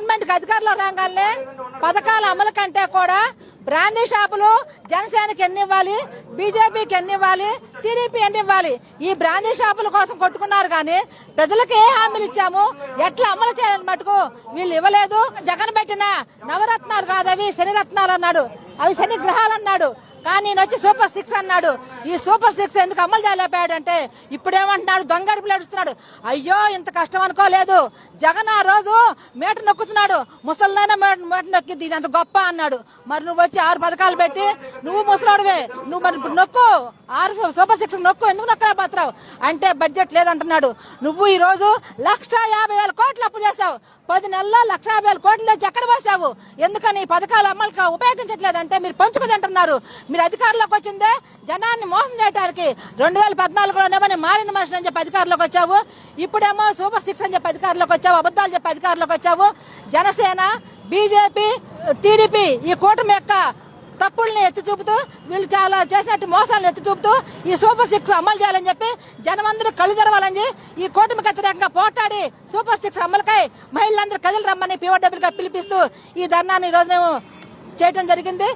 Government కి అధికారంలో రాగానే పథకాల అమలు కంటే కూడా బ్రాందీ షాపులు జనసేనకి ఎన్ని ఇవ్వాలి, బీజేపీకి ఎన్ని ఇవ్వాలి, టీడీపీ ఎన్ని ఇవ్వాలి, ఈ బ్రాందీ షాపుల కోసం కొట్టుకున్నారు కానీ ప్రజలకు ఏ హామీలు ఇచ్చాము, ఎట్లా అమలు చేయాలని మటుకు వీళ్ళు ఇవ్వలేదు. జగన్ పెట్టిన నవరత్నాలు కాదు అవి శని రత్నాలు అన్నాడు, అవి శని గ్రహాలు అన్నాడు. కానీ నేను వచ్చి సూపర్ 6 అన్నాడు. ఈ సూపర్ 6 ఎందుకు అమలు చేయలేకపోయాడంటే ఇప్పుడేమంటున్నాడు, దొంగడుపులు ఏడుస్తున్నాడు. అయ్యో ఇంత కష్టం అనుకోలేదు. జగన్ ఆ రోజు మీటర్ నొక్కుతున్నాడు, ముసలిదైనా మీటర్ నొక్కింది, ఇది అంత గొప్ప అన్నాడు. మరి నువ్వు వచ్చి 6 పథకాలు పెట్టి నువ్వు ముసలాడువే, నువ్వు మరి నొక్కు 6 సూపర్ 6 నొక్కు, ఎందుకు నొక్కలేకపోతున్నావు అంటే బడ్జెట్ లేదంటున్నాడు. నువ్వు ఈ రోజు 1,50,000 కోట్లు అప్పు చేశావు. 10 నెలల్లో 1,50,000 కోట్లు తెచ్చి ఎక్కడ పోసావు? ఎందుకని పథకాలు అమలు ఉపయోగించట్లేదంటే మీరు పంచుకుదంటున్నారు. మీరు అధికారంలోకి వచ్చిందే జనాన్ని మోసం చేయడానికి. 2014లోనేమో మారిన మనిషి అని చెప్పి అధికారంలోకి వచ్చావు, ఇప్పుడేమో సూపర్ 6 అని చెప్పి అధికారంలోకి వచ్చావు, అబద్దాలు చెప్పి అధికారంలోకి వచ్చావు. జనసేన, బీజేపీ, టీడీపీ ఈ కూటమి యొక్క తప్పుల్ని ఎత్తి చూపుతూ, వీళ్ళు చాలా చేసినట్టు మోసాలను ఎత్తి చూపుతూ ఈ సూపర్ 6 అమలు చేయాలని చెప్పి జనమందరూ కళ్ళు తెరవాలని ఈ కూటమికి వ్యతిరేకంగా పోట్లాడి సూపర్ 6 అమలుకై మహిళలందరూ కదిలి రమ్మని POW గా పిలిపిస్తూ ఈ ధర్నాన్ని ఈ రోజు మేము చేయడం జరిగింది.